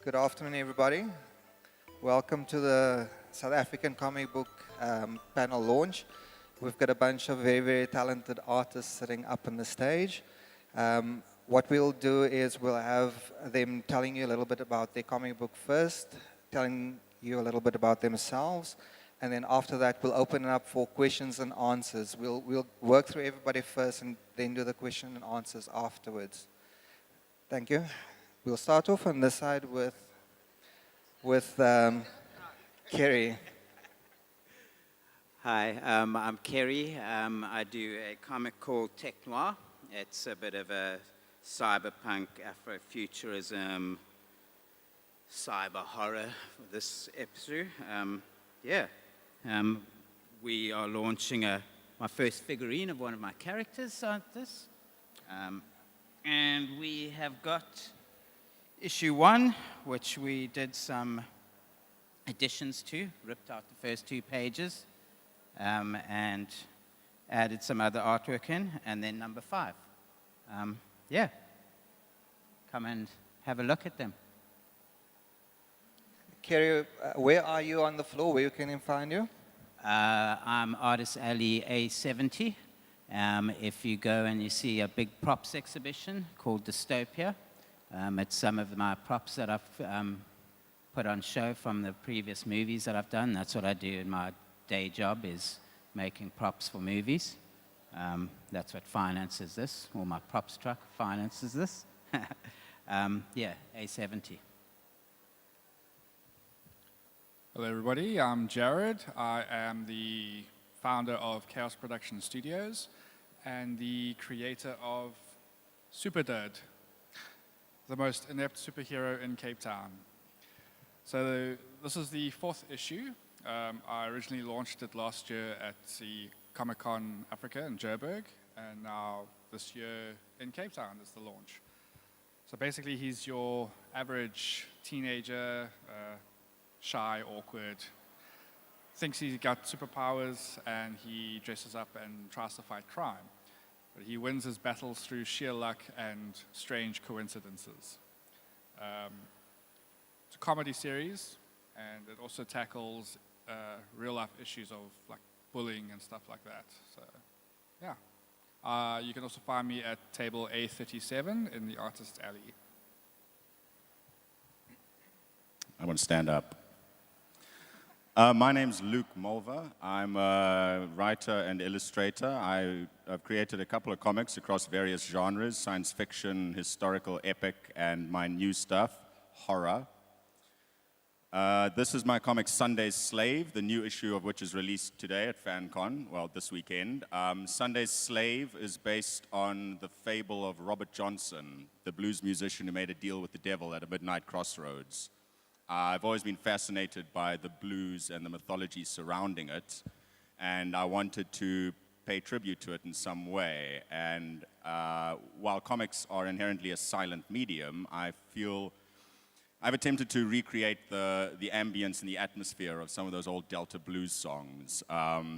Good afternoon, everybody. Welcome to the South African comic book panel launch. We've got a bunch of very, very talented artists sitting up on the stage. What we'll do is we'll have them telling you a little bit about their comic book first, telling you a little bit about themselves, and then after that we'll open it up for questions and answers. We'll work through everybody first and then do the question and answers afterwards. Thank you. We'll start off on this side with Kerry. Hi, I'm Kerry. I do a comic called Tech Noir. It's a bit of a cyberpunk, Afrofuturism, cyber horror for this episode. We are launching my first figurine of one of my characters on this. And we have got issue 1, which we did some additions to, ripped out the first 2 pages, and added some other artwork in, and then number 5. Come and have a look at them. Kerry, where are you on the floor? Where can we find you? I'm Artist Alley A70. If you go and you see a big props exhibition called Dystopia, it's some of my props that I've put on show from the previous movies that I've done. That's what I do in my day job, is making props for movies. That's what finances this, or my props truck finances this. A70. Hello everybody, I'm Jared. I am the founder of Chaos Production Studios and the creator of Superdud, the most inept superhero in Cape Town. So this is the 4th issue. I originally launched it last year at the Comic-Con Africa in Joburg, and now this year in Cape Town is the launch. So basically he's your average teenager, shy, awkward, thinks he's got superpowers, and he dresses up and tries to fight crime. But he wins his battles through sheer luck and strange coincidences. It's a comedy series, and it also tackles real-life issues of like bullying and stuff like that. So, yeah. You can also find me at table A37 in the Artist Alley. I want to stand up. My name's Luke Molver. I'm a writer and illustrator. I've created a couple of comics across various genres: science fiction, historical, epic, and my new stuff, horror. This is my comic Sunday's Slave, the new issue of which is released today at FanCon, well, this weekend. Sunday's Slave is based on the fable of Robert Johnson, the blues musician who made a deal with the devil at a midnight crossroads. I've always been fascinated by the blues and the mythology surrounding it, and I wanted to pay tribute to it in some way. And while comics are inherently a silent medium, I've attempted to recreate the ambience and the atmosphere of some of those old Delta blues songs.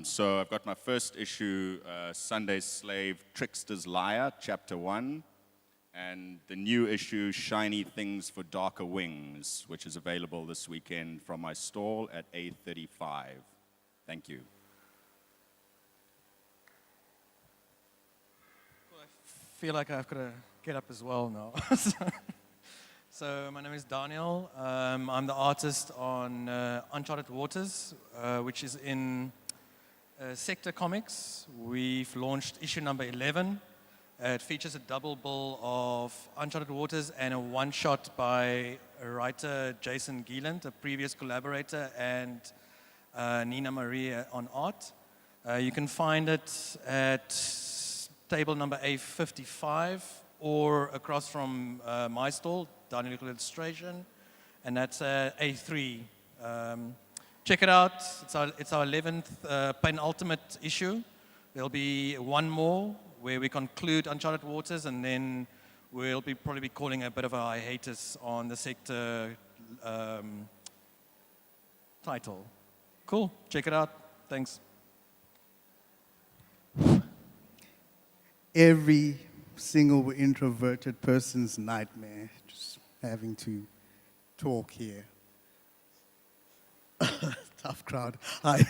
So I've got my first issue, Sunday's Slave, Trickster's Liar, Chapter 1. And the new issue, Shiny Things for Darker Wings, which is available this weekend from my stall at A35. Thank you. I feel like I've got to get up as well now. So my name is Danielle. I'm the artist on Uncharted Waters, which is in Sector Comics. We've launched issue number 11. It features a double bill of Uncharted Waters and a one-shot by writer Jason Gieland, a previous collaborator, and Nina Marie on art. You can find it at table number A55 or across from my stall, Danielle Illustration, and that's A3. Check it out. It's our 11th penultimate issue. There'll be one more where we conclude Uncharted Waters, and then we'll probably be calling a bit of a hiatus on the Sector title. Cool, check it out. Thanks. Every single introverted person's nightmare, just having to talk here. Tough crowd. Hi.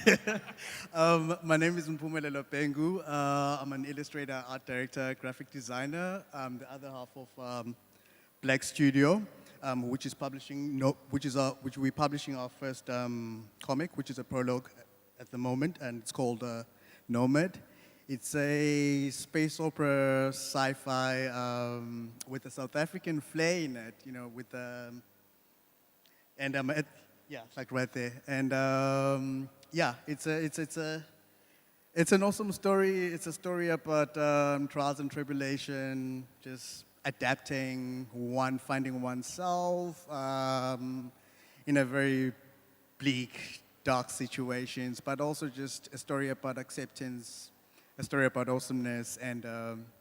My name is Mpumelelo Bhengu. I'm an illustrator, art director, graphic designer. I'm the other half of Black Studio, which we're publishing our first comic, which is a prologue at the moment, and it's called Nomad. It's a space opera sci-fi with a South African flair in it, you know, with yeah, like right there. And yeah, it's an awesome story. It's a story about trials and tribulation, just adapting, finding oneself in a very bleak, dark situations, but also just a story about acceptance, a story about awesomeness, and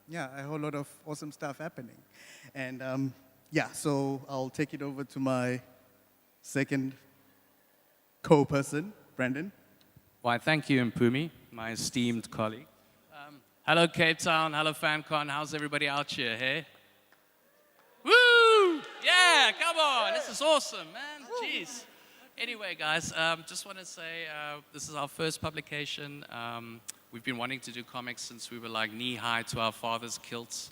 yeah, a whole lot of awesome stuff happening. And yeah, so I'll take it over to my second co-person, Brendon. Why, thank you, Mpumi, my esteemed colleague. Hello, Cape Town. Hello, FanCon. How's everybody out here, hey? Woo! Yeah, come on. This is awesome, man. Jeez. Anyway, guys, just want to say this is our first publication. We've been wanting to do comics since we were like knee-high to our father's kilts,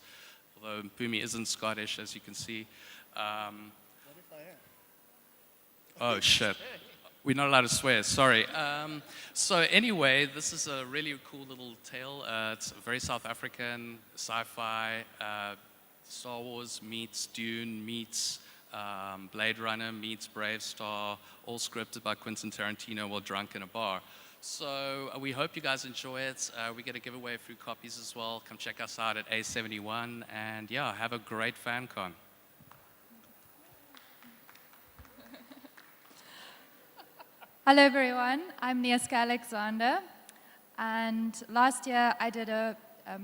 although Mpumi isn't Scottish, as you can see. What if I am? Oh, shit. We're not allowed to swear, sorry. So anyway, this is a really cool little tale. It's very South African, sci-fi, Star Wars meets Dune, meets Blade Runner, meets Brave Star, all scripted by Quentin Tarantino while drunk in a bar. So we hope you guys enjoy it. We're going to give away a few copies as well. Come check us out at A71, and yeah, have a great FanCon. Hello everyone, I'm Neeske Alexander, and last year I did a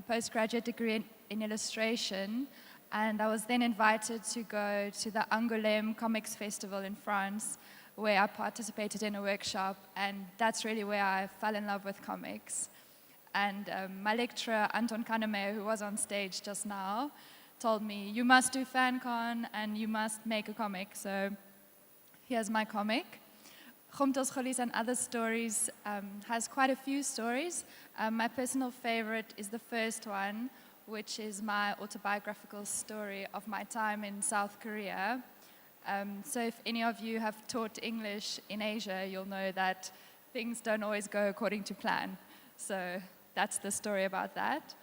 postgraduate degree in illustration, and I was then invited to go to the Angoulême Comics Festival in France, where I participated in a workshop, and that's really where I fell in love with comics. And my lecturer, Anton Kahnemeyer, who was on stage just now, told me, you must do FanCon and you must make a comic, so here's my comic. Gomtos Golies and Other Stories has quite a few stories. My personal favorite is the first one, which is my autobiographical story of my time in South Korea. So if any of you have taught English in Asia, you'll know that things don't always go according to plan. So that's the story about that.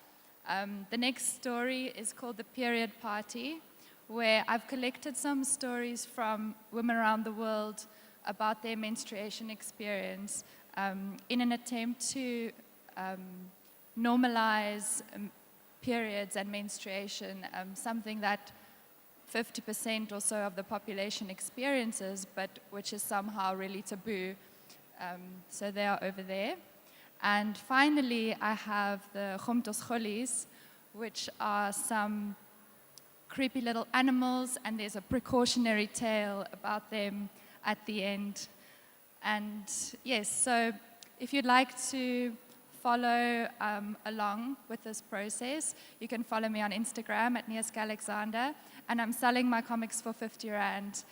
The next story is called The Period Party, where I've collected some stories from women around the world about their menstruation experience in an attempt to normalize periods and menstruation, something that 50% or so of the population experiences, but which is somehow really taboo. So they are over there. And finally, I have the Gomtos Golies, which are some creepy little animals, and there's a precautionary tale about them at the end. And yes, so if you'd like to follow along with this process, you can follow me on Instagram at Neeske Alexander, and I'm selling my comics for 50 Rand.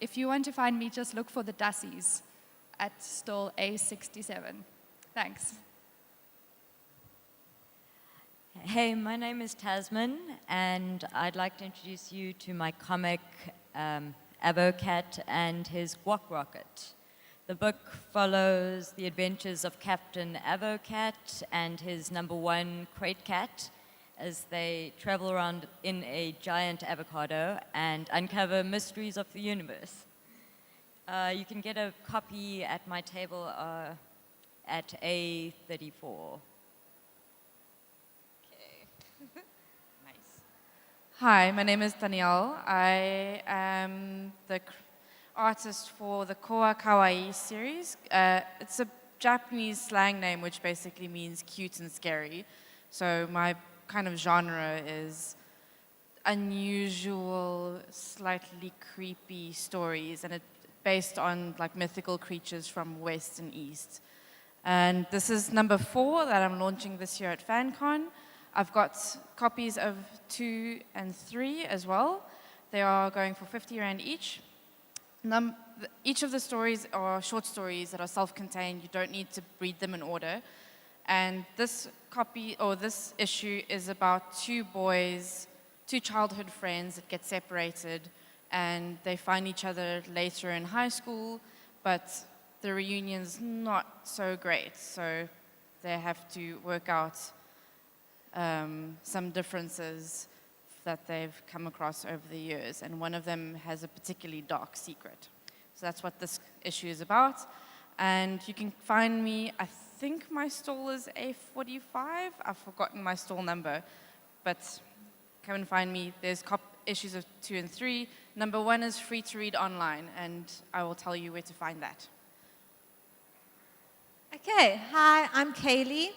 If you want to find me, just look for the Dassies at stall A67. Thanks. Hey, my name is Tasmin, and I'd like to introduce you to my comic, Avocat and his Guac Rocket. The book follows the adventures of Captain Avocat and his #1 crate cat as they travel around in a giant avocado and uncover mysteries of the universe. You can get a copy at my table at A34. Hi, my name is Danielle. I am the artist for the Koa Kawaii series. It's a Japanese slang name which basically means cute and scary. So my kind of genre is unusual, slightly creepy stories, and it's based on like mythical creatures from West and East. And this is #4 that I'm launching this year at FanCon. I've got copies of 2 and 3 as well. They are going for 50 Rand each. each of the stories are short stories that are self-contained. You don't need to read them in order. And this copy, or this issue, is about two boys, two childhood friends that get separated, and they find each other later in high school, but the reunion's not so great, so they have to work out some differences that they've come across over the years, and one of them has a particularly dark secret. So that's what this issue is about. And you can find me, I think my stall is A45. I've forgotten my stall number, but come and find me. There's issues of 2 and 3. Number 1 is free to read online, and I will tell you where to find that. Okay, hi, I'm Kaylee.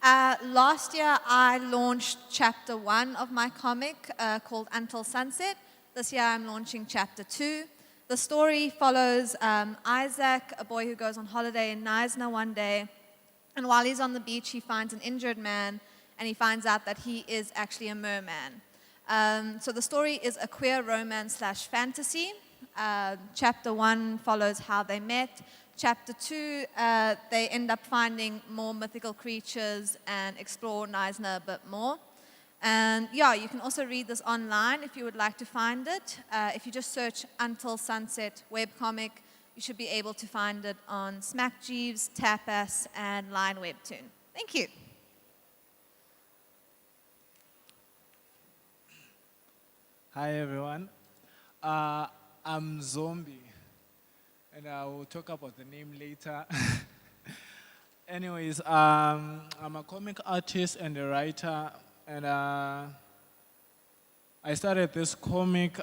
Last year I launched chapter 1 of my comic called Until Sunset. This year I'm launching chapter 2. The story follows Isaac, a boy who goes on holiday in Knysna one day, and while he's on the beach he finds an injured man, and he finds out that he is actually a merman. So the story is a queer romance / fantasy. Chapter 1 follows how they met. Chapter 2, they end up finding more mythical creatures and explore Knysna a bit more. And yeah, you can also read this online if you would like to find it. If you just search Until Sunset webcomic, you should be able to find it on Smack Jeeves, Tapas, and Line Webtoon. Thank you. Hi everyone, I'm Zombie, and I will talk about the name later. Anyways, I'm a comic artist and a writer, and I started this comic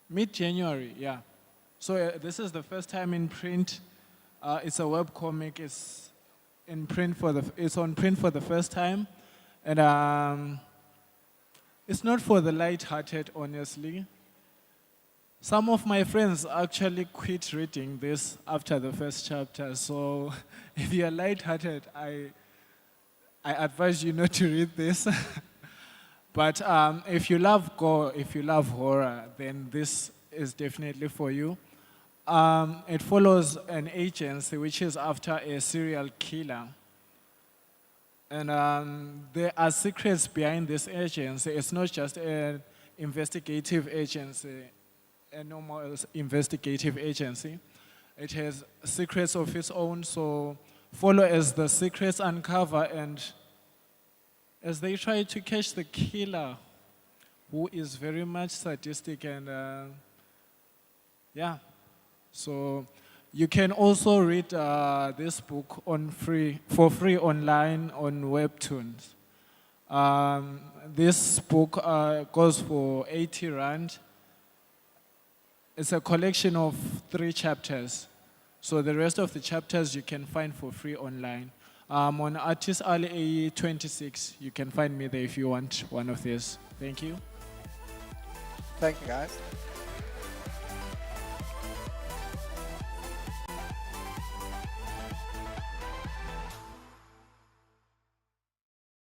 mid-January, yeah. So this is the first time in print. It's a web comic. It's on print for the first time, and it's not for the light-hearted, honestly. Some of my friends actually quit reading this after the first chapter, so if you're light-hearted, I advise you not to read this. But if you love gore, if you love horror, then this is definitely for you. It follows an agency which is after a serial killer. And there are secrets behind this agency. It's not just an investigative agency, a normal investigative agency. It has secrets of its own, so follow as the secrets uncover and as they try to catch the killer, who is very much sadistic and yeah. So you can also read this book for free online on Webtoons. This book goes for 80 Rand. It's a collection of 3 chapters. So the rest of the chapters you can find for free online. On Artist Alley A26, you can find me there if you want one of these. Thank you. Thank you, guys.